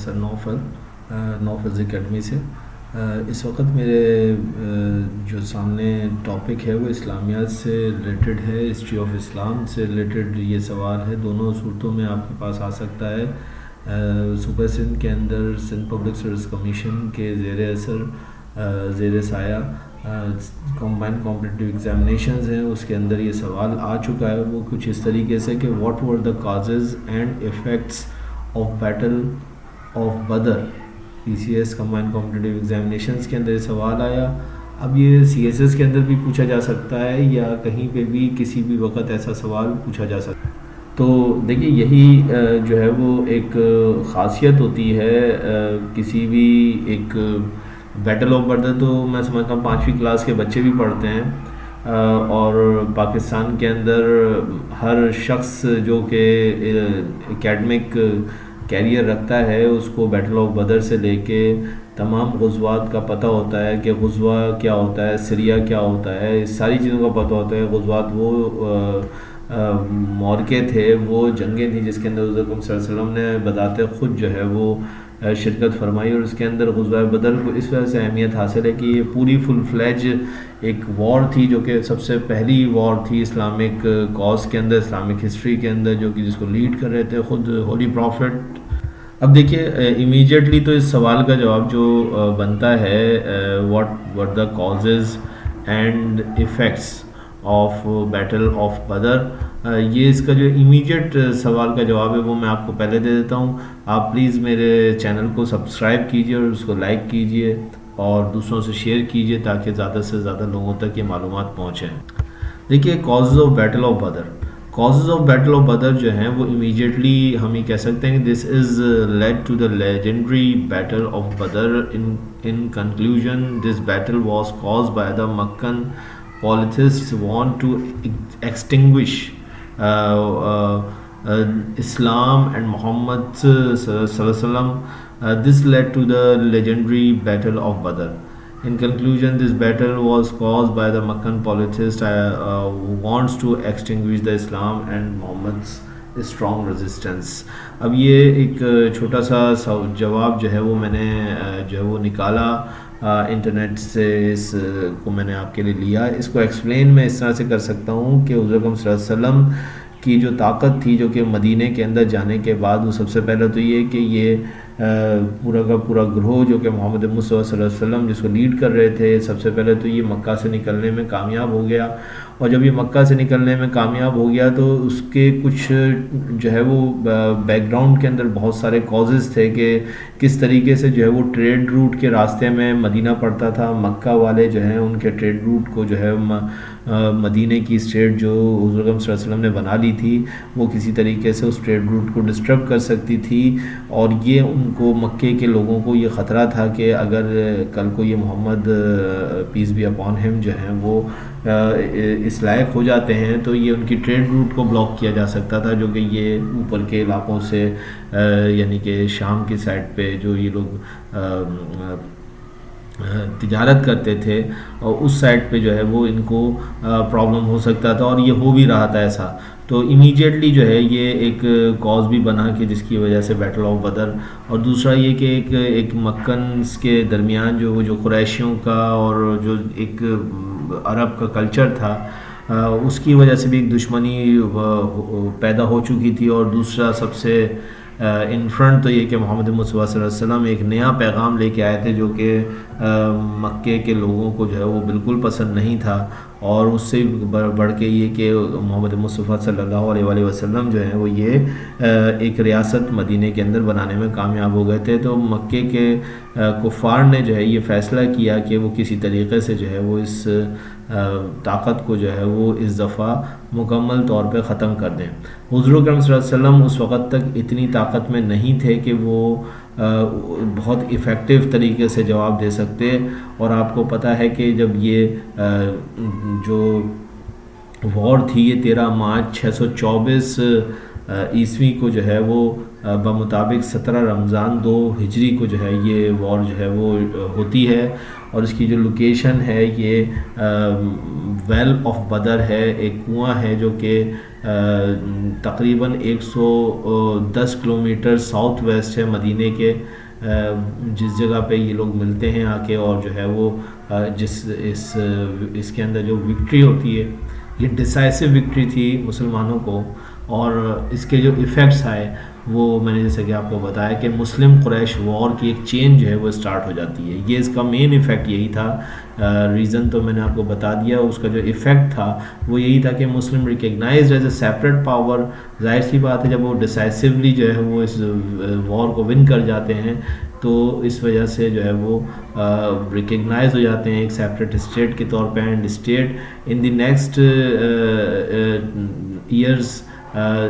سر نوفل academy سے۔ اس وقت میرے جو سامنے ٹاپک ہے وہ اسلامیات سے ریلیٹڈ ہے، ہسٹری آف اسلام سے ریلیٹڈ یہ سوال ہے۔ دونوں صورتوں میں آپ کے پاس آ سکتا ہے۔ صوبہ سندھ کے اندر سندھ پبلک سروس کمیشن کے زیر اثر زیر سایہ کمبائنڈ کمپٹیٹیو ایگزامینیشنز ہیں، اس کے اندر یہ سوال آ چکا ہے۔ وہ کچھ اس طریقے سے کہ what were the causes and effects of battle of Badr. P C S combined competitive examinations کے اندر یہ سوال آیا۔ اب یہ سی ایس ایس کے اندر بھی پوچھا جا سکتا ہے یا کہیں پہ بھی کسی بھی وقت ایسا سوال پوچھا جا سکتا ہے۔ تو دیکھیے یہی جو ہے وہ ایک خاصیت ہوتی ہے کسی بھی ایک بیٹل آف بدر۔ تو میں سمجھتا ہوں 5ویں کلاس کے بچے بھی پڑھتے ہیں، اور پاکستان کے اندر ہر شخص جو کہ اکیڈمک کیریئر رکھتا ہے اس کو بیٹل آف بدر سے لے کے تمام غزوات کا پتہ ہوتا ہے کہ غزوہ کیا ہوتا ہے، سریہ کیا ہوتا ہے، اس ساری چیزوں کا پتہ ہوتا ہے۔ غزوات وہ معرکے تھے، وہ جنگیں تھیں جس کے اندر حضرت صلی اللہ علیہ وسلم نے بذات خود جو ہے وہ شرکت فرمائی، اور اس کے اندر غزوہ بدر کو اس وجہ سے اہمیت حاصل ہے کہ یہ پوری فل فلیج ایک وار تھی، جو کہ سب سے پہلی وار تھی اسلامک کاز کے اندر، اسلامک ہسٹری کے اندر، جو کہ جس کو لیڈ کر رہے تھے خود ہولی پروفٹ۔ اب دیکھیے امیجیٹلی تو اس سوال کا جواب جو بنتا ہے what the causes and effects of battle of بدر، یہ اس کا جو امیجیٹ سوال کا جواب ہے وہ میں آپ کو پہلے دے دیتا ہوں۔ آپ پلیز میرے چینل کو سبسکرائب کیجئے اور اس کو لائک کیجئے اور دوسروں سے شیئر کیجئے تاکہ زیادہ سے زیادہ لوگوں تک یہ معلومات پہنچیں۔ دیکھیے causes of battle of Badr, causes of battle of بدر جو ہیں وہ امیجیٹلی ہم یہ کہہ سکتے ہیں کہ دس از lead to the legendary battle of Badr. In conclusion this battle was caused by the مکن polytheists want to extinguish Islam and Muhammad sallallahu alaihi wasallam. This led to the legendary Battle of Badr. In conclusion, this battle was caused by the Meccan polytheist who wants to extinguish the Islam and Muhammad's strong resistance. اب یہ ایک چھوٹا سا جواب جو ہے وہ میں نے جو ہے وہ نکالا انٹرنیٹ سے، اس کو میں نے آپ کے لیے لیا۔ اس کو ایکسپلین میں اس طرح سے کر سکتا ہوں کہ حضرت صلی اللہ علیہ وسلم کی جو طاقت تھی جو کہ مدینے کے اندر جانے کے بعد، وہ سب سے پہلے تو یہ کہ یہ پورا کا پورا گروہ جو کہ محمد مصطفیٰ صلی اللہ علیہ وسلم جس کو لیڈ کر رہے تھے، سب سے پہلے تو یہ مکہ سے نکلنے میں کامیاب ہو گیا۔ اور جب یہ مکہ سے نکلنے میں کامیاب ہو گیا تو اس کے کچھ جو ہے وہ بیک گراؤنڈ کے اندر بہت سارے کازز تھے کہ کس طریقے سے جو ہے وہ ٹریڈ روٹ کے راستے میں مدینہ پڑتا تھا۔ مکہ والے جو ہیں ان کے ٹریڈ روٹ کو جو ہے مدینے کی اسٹیٹ جو حضور صلی اللہ علیہ وسلم نے بنا لی تھی وہ کسی طریقے سے اس ٹریڈ روٹ کو ڈسٹرب کر سکتی تھی، اور یہ ان کو مکے کے لوگوں کو یہ خطرہ تھا کہ اگر کل کو یہ محمد پیس بی اپون ہم جو ہیں وہ اس لائق ہو جاتے ہیں تو یہ ان کی ٹریڈ روٹ کو بلاک کیا جا سکتا تھا، جو کہ یہ اوپر کے علاقوں سے یعنی کہ شام کی سائڈ پہ جو یہ لوگ تجارت کرتے تھے اور اس سائڈ پہ جو ہے وہ ان کو پرابلم ہو سکتا تھا، اور یہ ہو بھی رہا تھا ایسا۔ تو امیجیٹلی جو ہے یہ ایک کاز بھی بنا کہ جس کی وجہ سے بیٹل آف بدر، اور دوسرا یہ کہ ایک مکنز کے درمیان جو قریشیوں کا اور جو ایک عرب کا کلچر تھا اس کی وجہ سے بھی ایک دشمنی پیدا ہو چکی تھی، اور دوسرا سب سے ان فرنٹ تو یہ کہ محمد مصطفیٰ صلی اللہ علیہ وسلم ایک نیا پیغام لے کے آئے تھے جو کہ مکے کے لوگوں کو جو ہے وہ بالکل پسند نہیں تھا، اور اس سے بڑھ کے یہ کہ محمد مصطفیٰ صلی اللہ علیہ وسلم جو ہیں وہ یہ ایک ریاست مدینے کے اندر بنانے میں کامیاب ہو گئے تھے۔ تو مکے کے کفار نے جو ہے یہ فیصلہ کیا کہ وہ کسی طریقے سے جو ہے وہ اس طاقت کو جو ہے وہ اس دفعہ مکمل طور پہ ختم کر دیں۔ حضور اکرم صلی اللہ علیہ وسلم اس وقت تک اتنی طاقت میں نہیں تھے کہ وہ بہت افیکٹو طریقے سے جواب دے سکتے، اور آپ کو پتہ ہے کہ جب یہ جو وار تھی یہ 13 مارچ 624 عیسوی کو جو ہے وہ بمطابق 17 رمضان 2 ہجری کو جو ہے یہ وار جو ہے وہ ہوتی ہے، اور اس کی جو لوکیشن ہے یہ ویل آف بدر ہے، ایک کنواں ہے جو کہ تقریباً 110 کلومیٹر ساؤتھ ویسٹ ہے مدینے کے، جس جگہ پہ یہ لوگ ملتے ہیں آ کے، اور جو ہے وہ اس کے اندر جو وکٹری ہوتی ہے یہ ڈیسائسو وکٹری تھی مسلمانوں کو، اور اس کے جو ایفیکٹس آئے وہ میں نے جیسے کہ آپ کو بتایا کہ مسلم قریش وار کی ایک چین جو ہے وہ اسٹارٹ ہو جاتی ہے، یہ اس کا مین ایفیکٹ یہی تھا۔ ریزن تو میں نے آپ کو بتا دیا، اس کا جو ایفیکٹ تھا وہ یہی تھا کہ مسلم recognised as a separate power, ظاہر سی بات ہے جب وہ ڈیسائسولی جو ہے وہ اس وار کو ون کر جاتے ہیں تو اس وجہ سے جو ہے وہ ریکگنائز ہو جاتے ہیں ایک سیپریٹ اسٹیٹ کے طور پہ، and state in the next years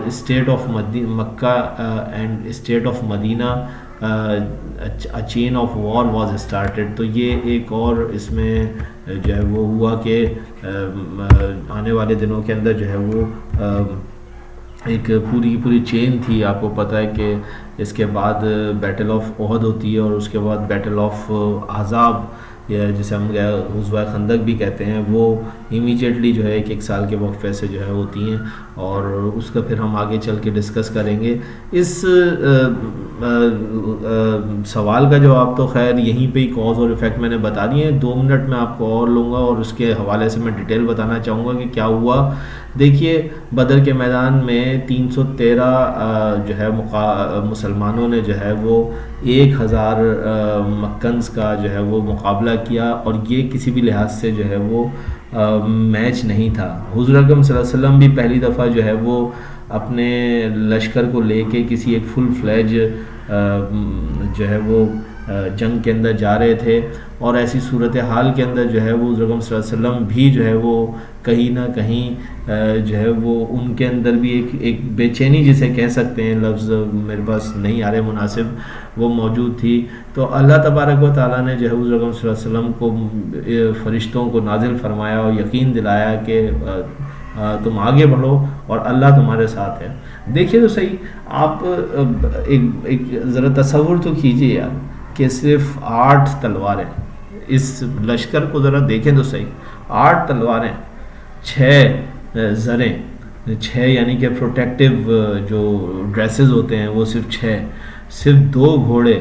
state of Mecca and state of Medina chain of war was started. تو یہ ایک اور اس میں جو ہے وہ ہوا کہ آنے والے دنوں کے اندر جو ہے وہ ایک پوری چین تھی۔ آپ کو پتہ ہے کہ اس کے بعد بیٹل آف احد ہوتی ہے، اور اس کے بعد بیٹل آف احزاب، یا جسے ہم غزوہ خندق بھی کہتے ہیں، وہ امیجیٹلی جو ہے ایک سال کے وقفے سے جو ہے ہوتی ہیں، اور اس کا پھر ہم آگے چل کے ڈسکس کریں گے۔ اس سوال کا جواب تو خیر یہیں پہ ہی کاز اور ایفیکٹ میں نے بتا دیے ہیں، 2 منٹ میں آپ کو اور لوں گا اور اس کے حوالے سے میں ڈیٹیل بتانا چاہوں گا کہ کیا ہوا۔ دیکھیے بدر کے میدان میں 313 جو ہے مسلمانوں نے جو ہے وہ 1000 مکنز کا جو ہے وہ مقابلہ کیا، اور یہ کسی بھی لحاظ سے جو ہے وہ میچ نہیں تھا۔ حضور اکرم صلی اللہ علیہ وسلم بھی پہلی دفعہ جو ہے وہ اپنے لشکر کو لے کے کسی ایک فل فلیج جو ہے وہ جنگ کے اندر جا رہے تھے، اور ایسی صورتحال کے اندر جو ہے وہ حضور اکرم صلی اللہ علیہ وسلم بھی جو ہے وہ کہیں نہ کہیں جو ہے وہ ان کے اندر بھی ایک بے چینی جسے کہہ سکتے ہیں، لفظ میرے پاس نہیں آ رہے مناسب، وہ موجود تھی۔ تو اللہ تبارک و تعالیٰ نے جو ہے حضور اکرم صلی اللہ علیہ وسلم کو فرشتوں کو نازل فرمایا اور یقین دلایا کہ تم آگے بڑھو اور اللہ تمہارے ساتھ ہے۔ دیکھیے تو صحیح، آپ ایک ذرا تصور تو کیجیے یار کہ صرف 8 تلواریں، اس لشکر کو ذرا دیکھیں تو صحیح، 8 تلواریں، 6 زریں، 6 یعنی کہ پروٹیکٹیو جو ڈریسز ہوتے ہیں وہ صرف 2 گھوڑے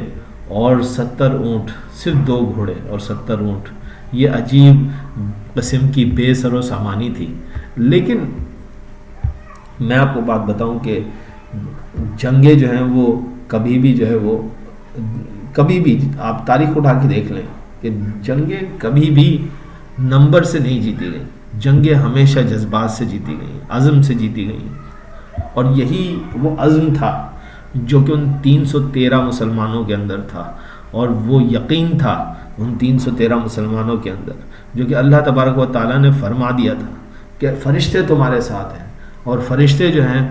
اور 70 اونٹ، صرف 2 گھوڑے اور 70 اونٹ، یہ عجیب قسم کی بے سر و سامانی تھی۔ لیکن میں آپ کو بات بتاؤں کہ جنگیں جو ہیں وہ کبھی بھی جو ہے وہ کبھی بھی آپ تاریخ اٹھا کے دیکھ لیں کہ جنگیں کبھی بھی نمبر سے نہیں جیتی گئیں، جنگیں ہمیشہ جذبات سے جیتی گئیں، عزم سے جیتی گئیں، اور یہی وہ عزم تھا جو کہ ان 313 مسلمانوں کے اندر تھا، اور وہ یقین تھا ان 313 مسلمانوں کے اندر جو کہ اللہ تبارک و تعالیٰ نے فرما دیا تھا کہ فرشتے تمہارے ساتھ ہیں، اور فرشتے جو ہیں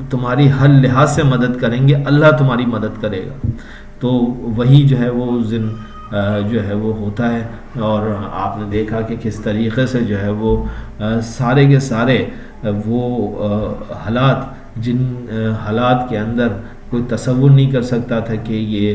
تمہاری ہر لحاظ سے مدد کریں گے، اللہ تمہاری مدد کرے گا۔ تو وہی جو ہے وہ اس دن جو ہے وہ ہوتا ہے، اور آپ نے دیکھا کہ کس طریقے سے جو ہے وہ سارے کے سارے وہ حالات، جن حالات کے اندر کوئی تصور نہیں کر سکتا تھا کہ یہ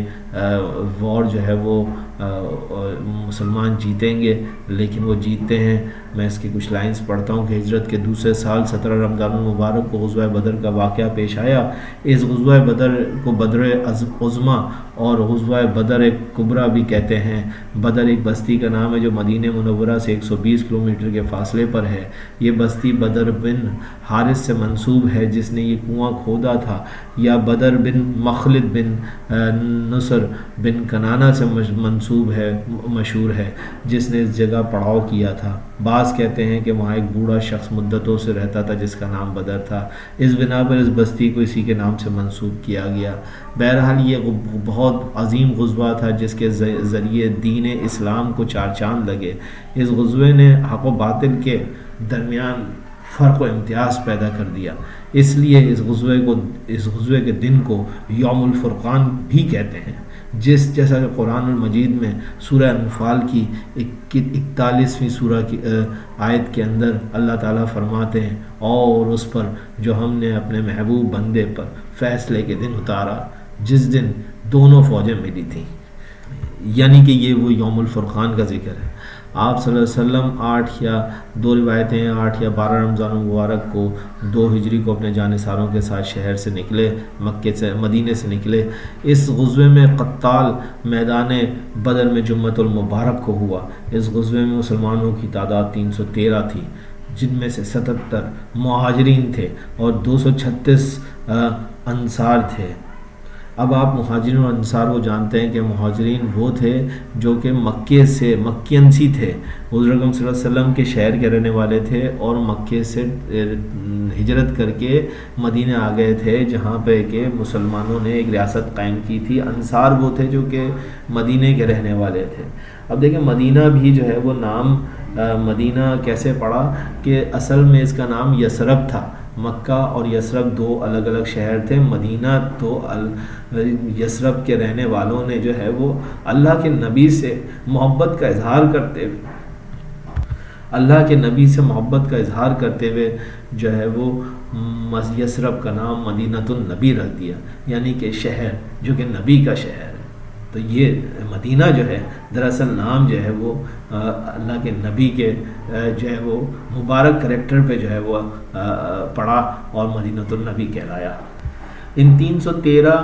وار جو ہے وہ مسلمان جیتیں گے، لیکن وہ جیتتے ہیں۔ میں اس کی کچھ لائنز پڑھتا ہوں کہ ہجرت کے دوسرے سال 17 رمضان المبارک کو غزوہ بدر کا واقعہ پیش آیا۔ اس غزوہ بدر کو بدر عظمیٰ اور غزوہ بدر کبریٰ بھی کہتے ہیں۔ بدر ایک بستی کا نام ہے جو مدینہ منورہ سے 120 کلومیٹر کے فاصلے پر ہے۔ یہ بستی بدر بن حارث سے منسوب ہے جس نے یہ کنواں کھودا تھا، یا بدر بن مخلد بن نصر بن کنانہ سے منسوب ہے، مشہور ہے، جس نے اس جگہ پڑاؤ کیا تھا۔ بعض کہتے ہیں کہ وہاں ایک بوڑھا شخص مدتوں سے رہتا تھا جس کا نام بدر تھا، اس بنا پر اس بستی کو اسی کے نام سے منسوب کیا گیا۔ بہرحال یہ بہت عظیم غزوہ تھا جس کے ذریعے دین اسلام کو 4 چاند لگے۔ اس غزوے نے حق و باطل کے درمیان فرق و امتیاز پیدا کر دیا، اس لیے اس غزوے کے دن کو یوم الفرقان بھی کہتے ہیں۔ جیسا کہ قرآن المجید میں سورہ انفال کی 41ویں سورہ کی آیت کے اندر اللہ تعالیٰ فرماتے ہیں، اور اس پر جو ہم نے اپنے محبوب بندے پر فیصلے کے دن اتارا جس دن دونوں فوجیں ملی تھیں، یعنی کہ یہ وہ یوم الفرقان کا ذکر ہے۔ آپ صلی اللہ علیہ وسلم 8 یا 2 روایتیں 8 یا 12 رمضان المبارک کو 2 ہجری کو اپنے جانثاروں کے ساتھ شہر سے نکلے، مکے سے مدینے سے نکلے۔ اس غزوے میں قتال میدان بدر میں جمعۃ المبارک کو ہوا۔ اس غزوے میں مسلمانوں کی تعداد 313 تھی، جن میں سے 77 مہاجرین تھے اور 236 انصار تھے۔ اب آپ مہاجرین اور انصار وہ جانتے ہیں کہ مہاجرین وہ تھے جو کہ مکے سے مکینسی تھے، حضور اکرم صلی اللہ علیہ وسلم کے شہر کے رہنے والے تھے اور مکے سے ہجرت کر کے مدینہ آ گئے تھے، جہاں پہ کہ مسلمانوں نے ایک ریاست قائم کی تھی۔ انصار وہ تھے جو کہ مدینہ کے رہنے والے تھے۔ اب دیکھیں مدینہ بھی جو ہے وہ نام مدینہ کیسے پڑا کہ اصل میں اس کا نام یثرب تھا۔ مکہ اور یثرب 2 الگ الگ شہر تھے۔ مدینہ تو یثرب کے رہنے والوں نے جو ہے وہ اللہ کے نبی سے محبت کا اظہار کرتے ہوئے جو ہے وہ یثرب کا نام مدینۃ النبی رکھ دیا، یعنی کہ شہر جو کہ نبی کا شہر ہے۔ تو یہ مدینہ جو ہے دراصل نام جو ہے وہ اللہ کے نبی کے جو ہے وہ مبارک کریکٹر پہ جو ہے وہ پڑا اور مدینۃ النبی کہلایا۔ ان 313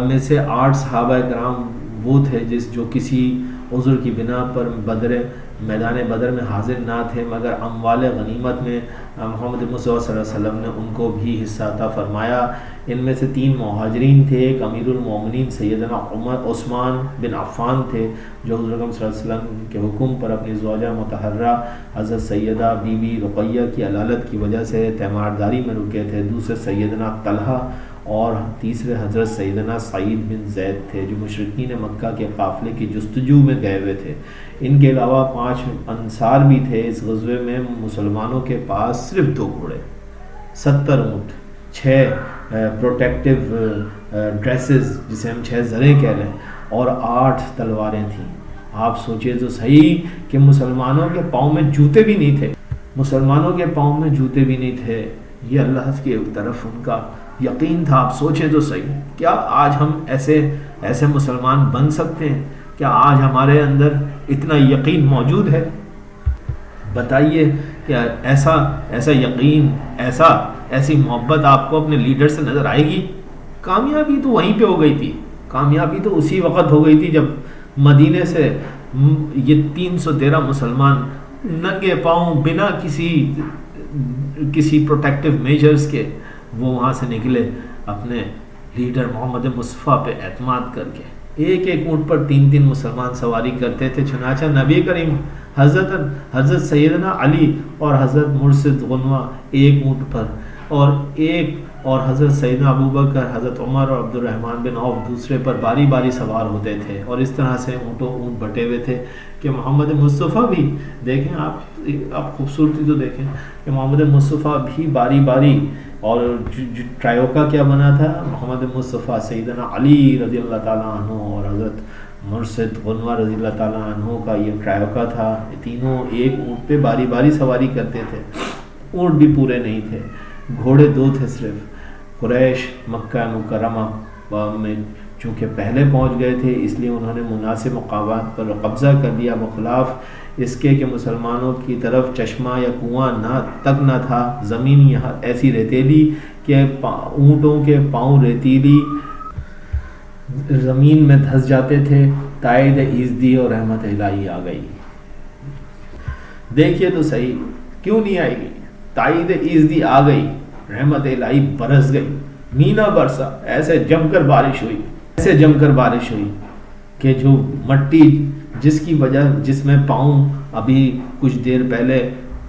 میں سے 8 صحابہ کرام وہ تھے جو کسی عذر کی بنا پر میدان بدر میں حاضر نہ تھے، مگر اموال غنیمت میں محمد مصطفیٰ صلی اللہ علیہ وسلم نے ان کو بھی حصہ عطا فرمایا۔ ان میں سے 3 مہاجرین تھے۔ ایک امیر المومنین سیدنا عثمان بن عفان تھے، جو حضور اکرم صلی اللہ علیہ وسلم کے حکم پر اپنی زوجہ مطہرہ حضرت سیدہ بی بی رقیہ کی علالت کی وجہ سے تیمارداری میں رکے تھے۔ دوسرے سیدنا طلحہ اور تیسرے حضرت سیدنا سعید بن زید تھے، جو مشرکین مکہ کے قافلے کی جستجو میں گئے ہوئے تھے۔ ان کے علاوہ 5 انصار بھی تھے۔ اس غزوے میں مسلمانوں کے پاس صرف 2 گھوڑے، 70 اونٹ، 6 پروٹیکٹیو ڈریسز جسے ہم 6 زریں کہہ لیں، اور 8 تلواریں تھیں۔ آپ سوچئے تو صحیح کہ مسلمانوں کے پاؤں میں جوتے بھی نہیں تھے۔ یہ اللہ کی طرف ان کا یقین تھا۔ آپ سوچیں تو صحیح، کیا آج ہم ایسے مسلمان بن سکتے ہیں؟ کیا آج ہمارے اندر اتنا یقین موجود ہے؟ بتائیے کہ ایسا یقین، ایسی محبت آپ کو اپنے لیڈر سے نظر آئے گی؟ کامیابی تو وہیں پہ ہو گئی تھی، کامیابی تو اسی وقت ہو گئی تھی جب مدینے سے یہ 313 مسلمان ننگے پاؤں بنا کسی پروٹیکٹیو میجرز کے وہ وہاں سے نکلے اپنے لیڈر محمد مصطفیٰ پہ اعتماد کر کے۔ ایک اونٹ پر 3 مسلمان سواری کرتے تھے۔ چنانچہ نبی کریم حضرت سیدنا علی اور حضرت مرشد غنوہ ایک اونٹ پر اور حضرت سیدنا ابوبکر، حضرت عمر اور عبد الرحمن بن عوف دوسرے پر باری باری سوار ہوتے تھے، اور اس طرح سے اونٹ بٹے ہوئے تھے کہ محمد مصطفیٰ بھی دیکھیں، آپ خوبصورتی تو دیکھیں کہ محمد مصطفیٰ بھی باری باری، اور ٹرائیوکا کیا بنا تھا؟ محمد مصطفیٰ، سیدنا علی رضی اللہ تعالیٰ عنہ اور حضرت مرشد غنوہ رضی اللہ تعالیٰ عنہ کا یہ ٹرائیوکا تھا۔ یہ تینوں ایک اونٹ پہ باری باری سواری کرتے تھے۔ اونٹ بھی پورے نہیں تھے، گھوڑے 2 تھے صرف۔ قریش مکہ مکرمہ میں چونکہ پہلے پہنچ گئے تھے، اس لیے انہوں نے مناسب مقامات پر قبضہ کر لیا، بخلاف اس کے کہ مسلمانوں کی طرف چشمہ یا کنواں تک نہ تھا۔ زمین یہاں ایسی ریتیلی کہ اونٹوں کے پاؤں ریتیلی زمین میں دھس جاتے تھے۔ تائید ایزدی اور رحمت الہی آ گئی۔ دیکھیے تو صحیح، کیوں نہیں آئے گی؟ تائید ایزدی آ گئی، رحمت الہی برس گئی، مینا برسا، ایسے جم کر بارش ہوئی کہ جو مٹی جس میں پاؤں ابھی کچھ دیر پہلے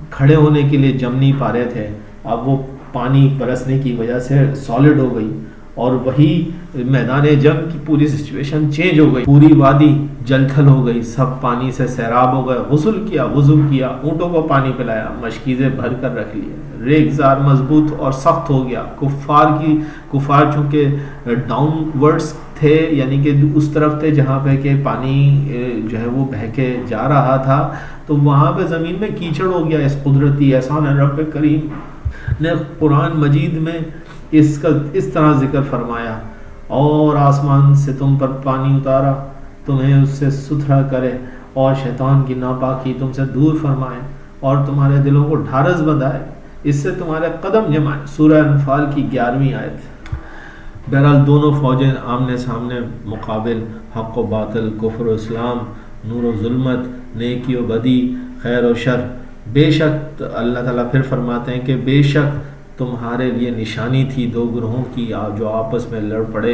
کھڑے ہونے کے لیے جم نہیں پا رہے تھے، اب وہ پانی برسنے کی وجہ سے سالڈ ہو گئی، اور وہی میدان جنگ کی پوری سچویشن چینج ہو گئی۔ پوری وادی جل تھل ہو گئی، سب پانی سے سیراب ہو گئے۔ وضو کیا، اونٹوں کو پانی پلایا، مشکیزیں بھر کر رکھ لیے، ریگزار مضبوط اور سخت ہو گیا۔ کفار چونکہ ڈاؤن ورڈز تھے، یعنی کہ اس طرف تھے جہاں پہ کہ پانی جو ہے وہ بہہ کے جا رہا تھا، تو وہاں پہ زمین میں کیچڑ ہو گیا۔ اس قدرتی احسان رب کریم نے قرآن مجید میں اس کا اس طرح ذکر فرمایا، اور آسمان سے تم پر پانی اتارا تمہیں اس سے ستھرا کرے، اور شیطان کی ناپاکی تم سے دور فرمائے، اور تمہارے دلوں کو ڈھارس بندھائے، اس سے تمہارے قدم جمائے۔ سورہ انفال کی 11ویں آیت۔ بہرحال دونوں فوجیں آمنے سامنے مقابل، حق و باطل، کفر و اسلام، نور و ظلمت، نیکی و بدی، خیر و شر۔ بے شک اللہ تعالیٰ پھر فرماتے ہیں کہ بے شک تمہارے لیے نشانی تھی دو گروہوں کی جو آپس میں لڑ پڑے،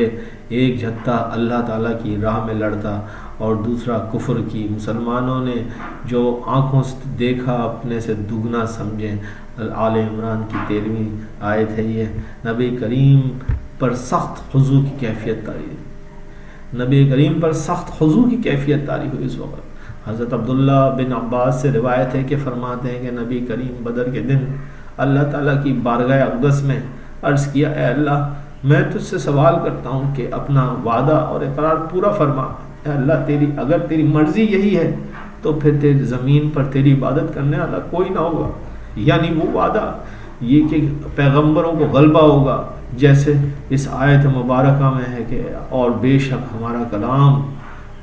ایک جھتہ اللہ تعالیٰ کی راہ میں لڑتا اور دوسرا کفر کی۔ مسلمانوں نے جو آنکھوں سے دیکھا اپنے سے دگنا سمجھیں۔ آل عمران کی 13ویں آیت ہے یہ۔ نبی کریم پر سخت خضوع کی کیفیت طاری، نبی کریم پر سخت خضوع کی کیفیت طاری ہوئی اس وقت۔ حضرت عبداللہ بن عباس سے روایت ہے کہ فرماتے ہیں کہ نبی کریم بدر کے دن اللہ تعالیٰ کی بارگاہ اقدس میں عرض کیا، اے اللہ میں تجھ سے سوال کرتا ہوں کہ اپنا وعدہ اور اقرار پورا فرما۔ اے اللہ اگر تیری مرضی یہی ہے تو پھر تیری زمین پر تیری عبادت کرنے والا کوئی نہ ہوگا، یعنی وہ وعدہ یہ کہ پیغمبروں کو غلبہ ہوگا، جیسے اس آیت مبارکہ میں ہے کہ اور بے شک ہمارا کلام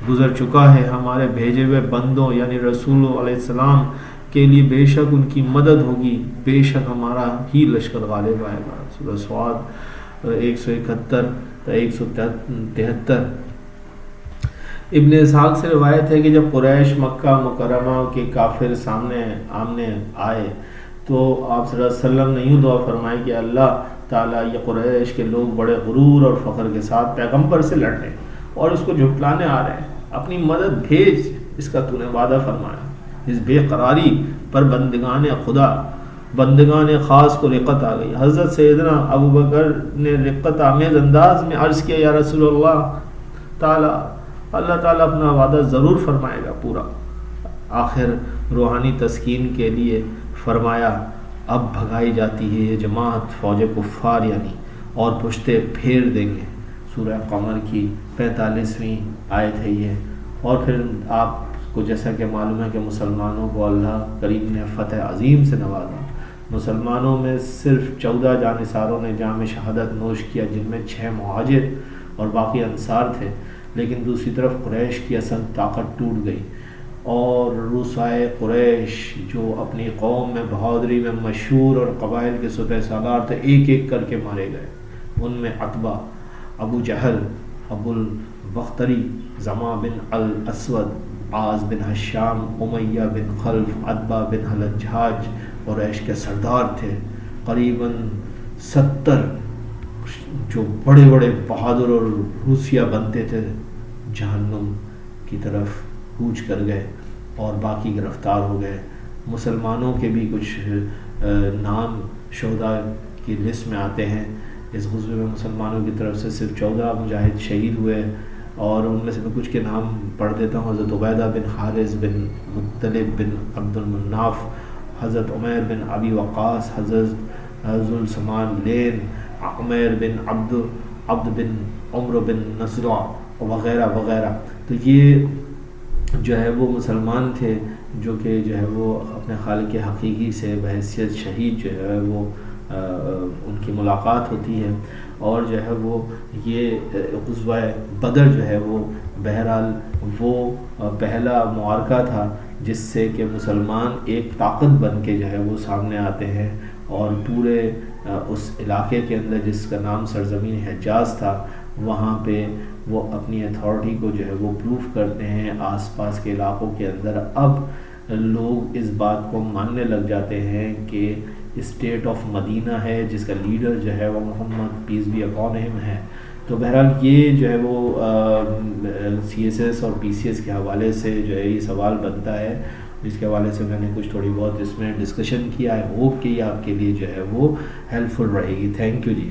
گزر چکا ہے، ہمارے بھیجے ہوئے بندوں یعنی رسول علیہ السلام کے لیے بے شک ان کی مدد ہوگی، بے شک ہمارا ہی لشکر غالب آئے گا۔ سورہ صاد 171 تا 173۔ ابن اسحاق سے روایت ہے کہ جب قریش مکہ مکرمہ کے کافر سامنے آمنے آئے تو آپ صلی اللہ علیہ وسلم نے یوں دعا فرمائی کہ اللہ تعالیٰ یہ قریش کے لوگ بڑے غرور اور فخر کے ساتھ پیغمبر سے لڑنے اور اس کو جھٹلانے آ رہے ہیں، اپنی مدد بھیج، اس کا تو نے وعدہ فرمایا۔ اس بے قراری پر بندگان خدا، بندگان خاص کو رقت آ گئی۔ حضرت سیدنا ابو بکر نے رقت آمیز انداز میں عرض کیا، یا رسول اللہ تعالیٰ اپنا وعدہ ضرور فرمائے گا پورا۔ آخر روحانی تسکین کے لیے فرمایا، اب بھگائی جاتی ہے یہ جماعت فوج کفار یعنی، اور پشتے پھیر دیں گے۔ سورہ قمر کی 45ویں آیت ہے یہ۔ اور پھر آپ کو جیسا کہ معلوم ہے کہ مسلمانوں کو اللہ کریم نے فتح عظیم سے نوازا۔ مسلمانوں میں صرف 14 جانثاروں نے جام شہادت نوش کیا، جن میں 6 مہاجر اور باقی انصار تھے، لیکن دوسری طرف قریش کی اصل طاقت ٹوٹ گئی، اور رؤسائے قریش جو اپنی قوم میں بہادری میں مشہور اور قبائل کے سپہ سالار تھے، ایک ایک کر کے مارے گئے۔ ان میں عتبہ، ابو جہل، ابو البختری، زمع بن الاسود، عاص بن ہشام، امیہ بن خلف، عتبہ بن حجاج قریش کے سردار تھے۔ قریباً 70 جو بڑے بڑے بہادر اور روسیہ بنتے تھے جہنم کی طرف کوچ کر گئے اور باقی گرفتار ہو گئے۔ مسلمانوں کے بھی کچھ نام شہداء کی لسٹ میں آتے ہیں۔ اس غزوے میں مسلمانوں کی طرف سے صرف 14 مجاہد شہید ہوئے، اور ان میں سے میں کچھ کے نام پڑھ دیتا ہوں۔ حضرت عبیدہ بن حارث بن مطلب بن عبد المناف، حضرت عمیر بن ابی وقاص، حضرت ذوالسمان لین، عمیر بن عبد بن عمر بن نصرہ وغیرہ وغیرہ۔ تو یہ جو ہے وہ مسلمان تھے جو کہ جو ہے وہ اپنے خالق حقیقی سے بحیثیت شہید جو ہے وہ ان کی ملاقات ہوتی ہے، اور جو ہے وہ یہ غزوہ بدر جو ہے وہ بہرحال وہ پہلا معرکہ تھا جس سے کہ مسلمان ایک طاقت بن کے جو ہے وہ سامنے آتے ہیں، اور پورے اس علاقے کے اندر جس کا نام سرزمین حجاز تھا وہاں پہ وہ اپنی اتھارٹی کو جو ہے وہ پروف کرتے ہیں۔ آس پاس کے علاقوں کے اندر اب لوگ اس بات کو ماننے لگ جاتے ہیں کہ اسٹیٹ آف مدینہ ہے جس کا لیڈر جو ہے وہ محمد پیس بی اپون ہم ہے۔ تو بہرحال یہ جو ہے وہ سی ایس ایس اور پی سی ایس کے حوالے سے جو ہے یہ سوال بنتا ہے، جس کے حوالے سے میں نے کچھ تھوڑی بہت اس میں ڈسکشن کیا ہے۔ ہوپ کہ یہ آپ کے لیے جو ہے وہ ہیلپ فل رہے گی۔ Thank you G.